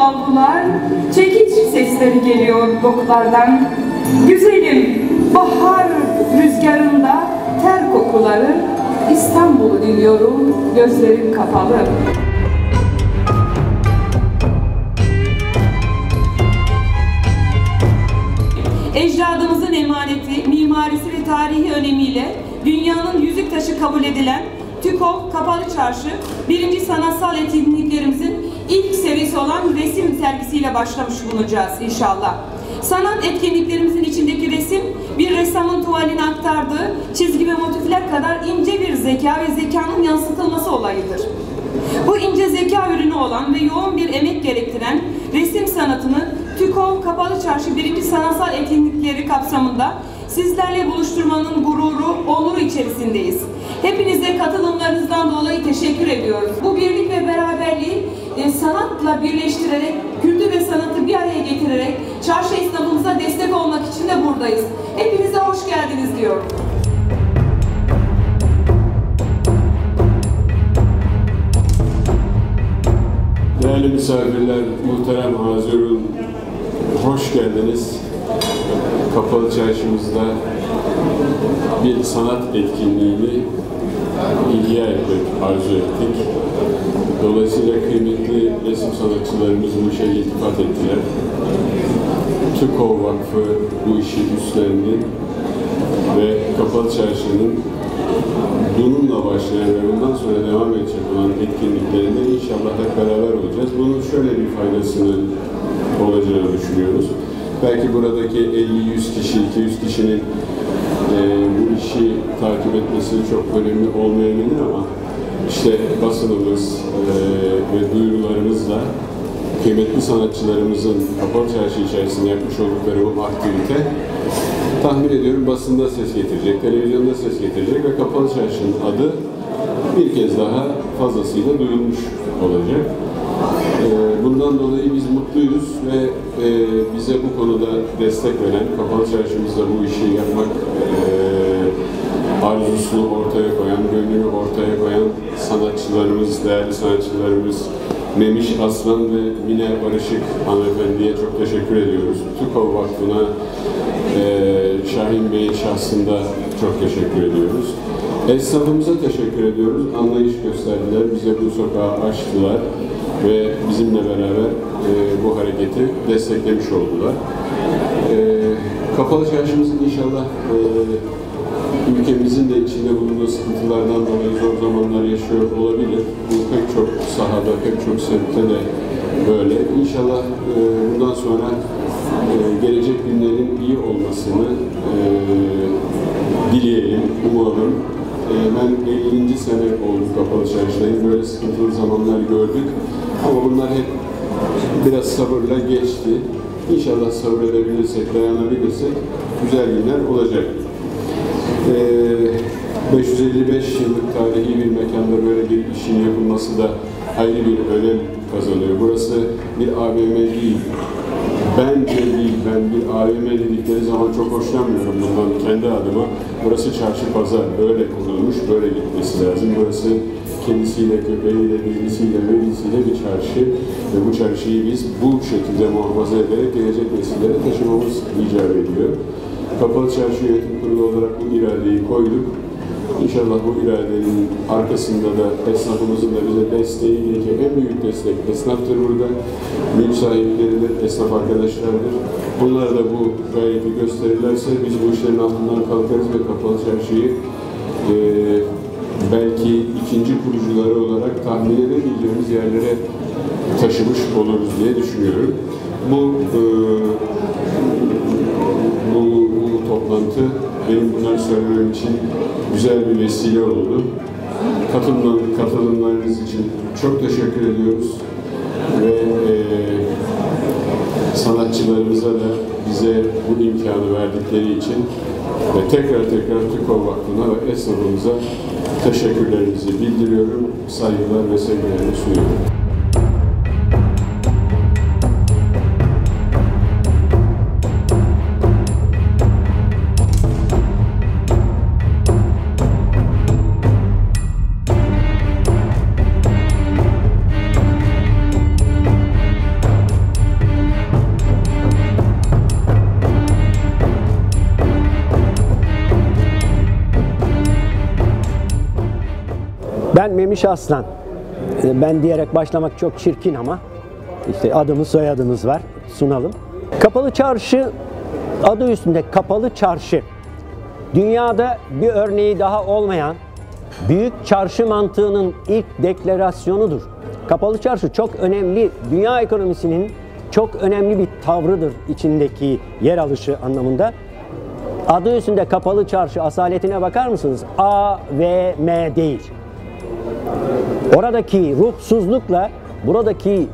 avlular, çekiç sesleri geliyor doklardan. Güzelim bahar rüzgarında ter kokuları, İstanbul'u diliyorum gözlerim kapalı. Ecdadımızın emaneti, mimarisi ve tarihi önemiyle dünyanın yüzük taşı kabul edilen TÜKOV Kapalı Çarşı, 1. sanatsal etkinliklerimizin ilk serisi olan resim sergisiyle başlamış bulunacağız inşallah. Sanat etkinliklerimizin içindeki resim, bir ressamın tuvaline aktardığı çizgi ve motifler kadar ince bir zeka ve zekanın yansıtılması olayıdır. Bu ince zeka ürünü olan ve yoğun bir emek gerektiren resim sanatını TÜKOV Kapalı Çarşı 1. sanatsal etkinlikleri kapsamında sizlerle buluşturmanın gururu, onuru içerisindeyiz. Hepinize katılımlarınızdan dolayı teşekkür ediyoruz. Bu birlik ve beraberliği sanatla birleştirerek, kültür ve sanatı bir araya getirerek çarşı esnafımıza destek olmak için de buradayız. Hepinize hoş geldiniz diyorum. Değerli misafirler, muhterem hazırın, hoş geldiniz. Kapalı Çarşımızda bir sanat etkinliğini ihya etmek arzu ettik. Dolayısıyla kıymetli resim sanatçılarımız bu işe iltifat ettiler. TÜKOV Vakfı bu işi üstlendi ve Kapalı Çarşı'nın bununla başlayan ve bundan sonra devam edecek olan etkinliklerinde inşallah hep beraber olacağız. Bunun şöyle bir faydasının olacağını düşünüyoruz. Belki buradaki 50-100 kişi, 200 kişinin bu işi takip etmesi çok önemli olmayabilir ama işte basınımız ve duyurularımızla kıymetli sanatçılarımızın Kapalı Çarşı içerisinde yapmış oldukları bu aktivite tahmin ediyorum basında ses getirecek, televizyonda ses getirecek ve Kapalı Çarşı'nın adı bir kez daha fazlasıyla duyulmuş olacak. Bundan dolayı biz mutluyuz ve bize bu konuda destek veren, Kapalı Çarşımızda bu işi yapmak arzusunu ortaya koyan, gönlünü ortaya koyan sanatçılarımız, değerli sanatçılarımız Memiş Aslan ve Mine Barışık hanımefendiye çok teşekkür ediyoruz. TÜKOV Vakfı'na Şahin Bey'in şahsında çok teşekkür ediyoruz. Esnafımıza teşekkür ediyoruz. Anlayış gösterdiler, bize bu sokağı açtılar ve bizimle beraber bu hareketi desteklemiş oldular. Kapalı Çarşımızın inşallah ülkemizin de içinde bulunduğu sıkıntılardan dolayı zor zamanlar yaşıyor olabilir. Bu pek çok sahada, pek çok semtte de böyle. İnşallah bundan sonra gelecek günlerin iyi olmasını dileyelim, umalım. Ben 50. sene oldu Kapalı Çarşı'dayım. Böyle sıkıntılı zamanlar gördük. Ama bunlar hep biraz sabırla geçti. İnşallah sabredebilirsek, dayanabilirsek güzel günler olacak. 555 yıllık tarihi bir mekanda böyle bir işin yapılması da ayrı bir önem kazanıyor. Burası bir AVM değil. Bence değil, ben bir AVM dedikleri zaman çok hoşlanmıyorum bundan kendi adıma. Burası çarşı pazar, böyle kurulmuş, böyle gitmesi lazım. Burası kendisiyle, köpeğiyle, bilgisiyle, bilgisiyle bir çarşı ve bu çarşıyı biz bu şekilde muhafaza ederek gelecek nesillere taşımamız icap ediyor. Kapalı Çarşı Yönetim Kurulu olarak bu iradeyi koyduk. İnşallah bu iradenin arkasında da esnafımızın da bize desteği gelecek. En büyük destek esnaftır burada. Mülk sahipleridir, esnaf arkadaşlardır. Bunlar da bu gayreti gösterirlerse biz bu işlerin altından kalkarız ve Kapalı Çarşı'yı belki ikinci kurucuları olarak tahmin edemeyeceğimiz yerlere taşımış oluruz diye düşünüyorum. Bu toplantı benim bunları söylemem için güzel bir vesile oldu. Katılımlarınız için çok teşekkür ediyoruz ve sanatçılarımıza da bize bu imkanı verdikleri için ve tekrar TÜKOV Vakfı'na ve esnafımıza teşekkürlerimizi bildiriyorum, saygılar ve sevgilerimi sunuyorum. Ben Memiş Aslan. Ben diyerek başlamak çok çirkin ama işte adımız soyadımız var. Sunalım. Kapalı Çarşı adı üstünde Kapalı Çarşı. Dünyada bir örneği daha olmayan büyük çarşı mantığının ilk deklarasyonudur. Kapalı Çarşı çok önemli, dünya ekonomisinin çok önemli bir tavrıdır içindeki yer alışı anlamında. Adı üstünde Kapalı Çarşı, asaletine bakar mısınız? A, V, M değil. Oradaki ruhsuzlukla buradaki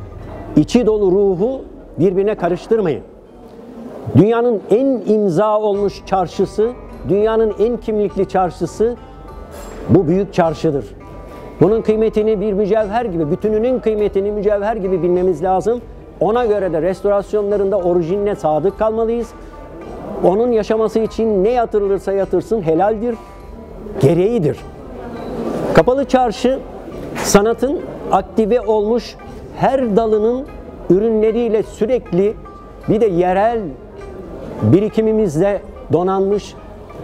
içi dolu ruhu birbirine karıştırmayın. Dünyanın en imza olmuş çarşısı, dünyanın en kimlikli çarşısı bu büyük çarşıdır. Bunun kıymetini bir mücevher gibi, bütününün kıymetini mücevher gibi bilmemiz lazım. Ona göre de restorasyonlarında orijinine sadık kalmalıyız. Onun yaşaması için ne yatırılırsa yatırsın helaldir, gereğidir. Kapalı Çarşı sanatın aktive olmuş her dalının ürünleriyle sürekli bir de yerel birikimimizle donanmış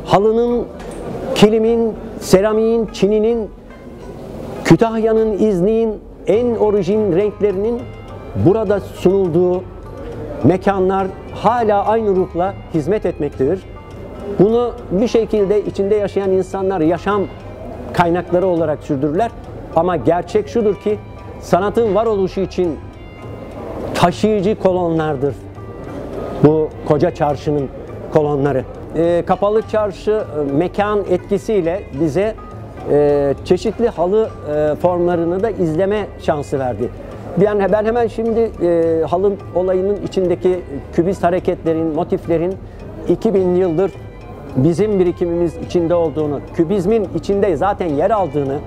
halının, kilimin, seramiğin, çininin, Kütahya'nın, İznik'in en orijin renklerinin burada sunulduğu mekanlar hala aynı ruhla hizmet etmektedir. Bunu bir şekilde içinde yaşayan insanlar yaşam kaynakları olarak sürdürürler. Ama gerçek şudur ki sanatın varoluşu için taşıyıcı kolonlardır bu koca çarşının kolonları. Kapalı Çarşı mekan etkisiyle bize çeşitli halı formlarını da izleme şansı verdi. Ben hemen şimdi halı olayının içindeki kübist hareketlerin, motiflerin 2000 yıldır bizim birikimimiz içinde olduğunu, kübizmin içinde zaten yer aldığını,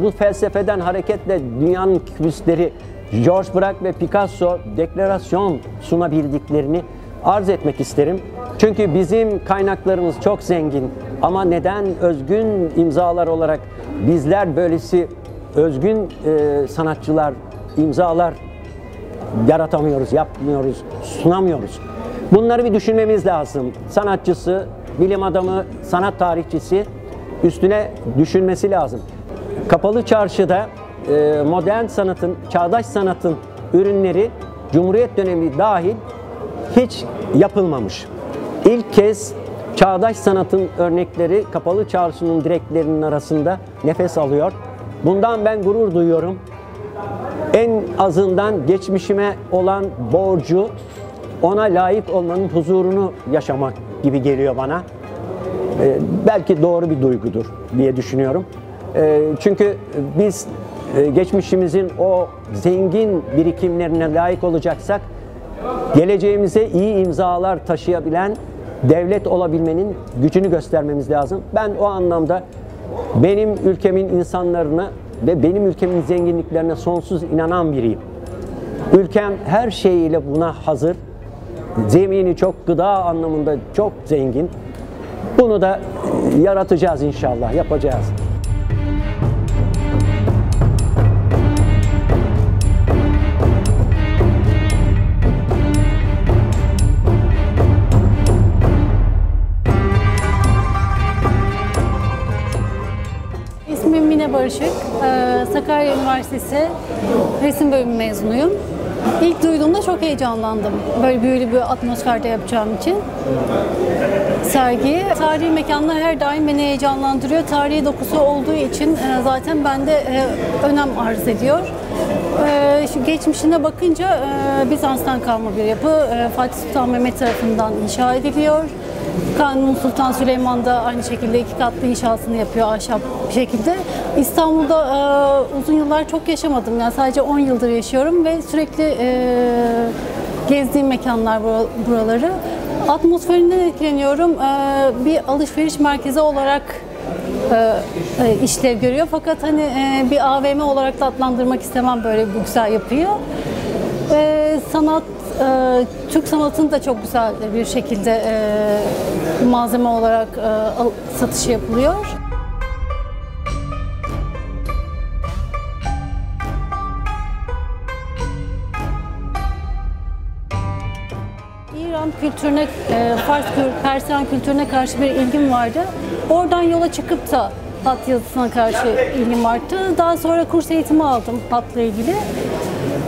bu felsefeden hareketle dünyanın kübistleri George Braque ve Picasso deklarasyon sunabildiklerini arz etmek isterim. Çünkü bizim kaynaklarımız çok zengin ama neden özgün imzalar olarak bizler böylesi özgün sanatçılar, imzalar yaratamıyoruz, yapmıyoruz, sunamıyoruz? Bunları bir düşünmemiz lazım. Sanatçısı, bilim adamı, sanat tarihçisi üstüne düşünmesi lazım. Kapalı Çarşı'da modern sanatın, çağdaş sanatın ürünleri Cumhuriyet dönemi dahil hiç yapılmamış. İlk kez çağdaş sanatın örnekleri Kapalı Çarşı'nın direklerinin arasında nefes alıyor. Bundan ben gurur duyuyorum. En azından geçmişime olan borcu, ona layık olmanın huzurunu yaşamak gibi geliyor bana. Belki doğru bir duygudur diye düşünüyorum. Çünkü biz geçmişimizin o zengin birikimlerine layık olacaksak, geleceğimize iyi imzalar taşıyabilen devlet olabilmenin gücünü göstermemiz lazım. Ben o anlamda benim ülkemin insanlarına ve benim ülkemin zenginliklerine sonsuz inanan biriyim. Ülkem her şeyiyle buna hazır. Zemini çok, gıda anlamında çok zengin. Bunu da yaratacağız inşallah, yapacağız. İsmim Mine Barışık, Sakarya Üniversitesi resim bölümü mezunuyum. İlk duyduğumda çok heyecanlandım. Böyle büyülü bir atmosferde yapacağım için. Sergi, tarihi mekanlar her daim beni heyecanlandırıyor. Tarihi dokusu olduğu için zaten bende önem arz ediyor. Şu geçmişine bakınca Bizans'tan kalma bir yapı. Fatih Sultan Mehmet tarafından inşa ediliyor. Kanuni Sultan Süleyman da aynı şekilde 2 katlı inşasını yapıyor ahşap bir şekilde. İstanbul'da uzun yıllar çok yaşamadım. Yani sadece 10 yıldır yaşıyorum ve sürekli gezdiğim mekanlar buraları. Atmosferinden etkileniyorum. Bir alışveriş merkezi olarak işlev görüyor. Fakat hani bir AVM olarak da adlandırmak istemem böyle bir güzel yapıyı. Sanat, Türk sanatını da çok güzel bir şekilde malzeme olarak satışı yapılıyor. İran kültürüne, Persiyan kültürüne karşı bir ilgim vardı. Oradan yola çıkıp da hat yazısına karşı ilgim arttı. Daha sonra kurs eğitimi aldım hatla ilgili.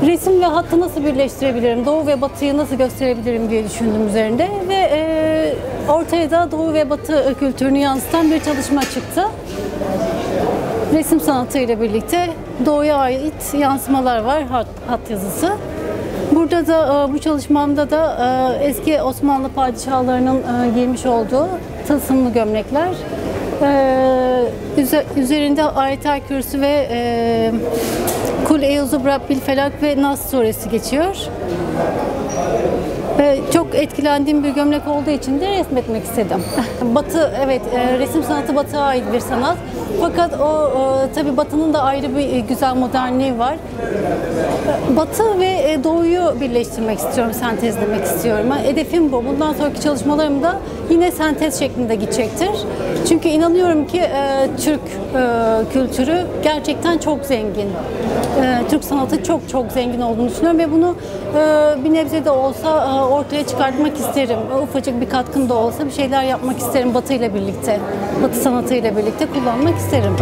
Resim ve hattı nasıl birleştirebilirim, Doğu ve Batı'yı nasıl gösterebilirim diye düşündüm üzerinde ve ortaya da Doğu ve Batı kültürünü yansıtan bir çalışma çıktı. Resim sanatıyla birlikte Doğu'ya ait yansımalar var, hat yazısı. Burada da bu çalışmamda da eski Osmanlı padişahlarının giymiş olduğu tılsımlı gömlekler, üzerinde Ayet-el Kürsü ve Kul Eûzü Birabbil Felak ve Nas suresi geçiyor. Çok etkilendiğim bir gömlek olduğu için de resmetmek istedim. Batı, evet, resim sanatı Batı'ya ait bir sanat. Fakat o tabii Batı'nın da ayrı bir güzel modernliği var. Batı ve Doğu'yu birleştirmek istiyorum, sentezlemek istiyorum. Hedefim bu. Bundan sonraki çalışmalarım da yine sentez şeklinde gidecektir. Çünkü inanıyorum ki Türk kültürü gerçekten çok zengin. Türk sanatı çok zengin olduğunu düşünüyorum ve bunu bir nebze de olsa ortaya çıkartmak isterim. Ufacık bir katkım da olsa bir şeyler yapmak isterim Batı ile birlikte. Batı sanatı ile birlikte kullanmak isterim.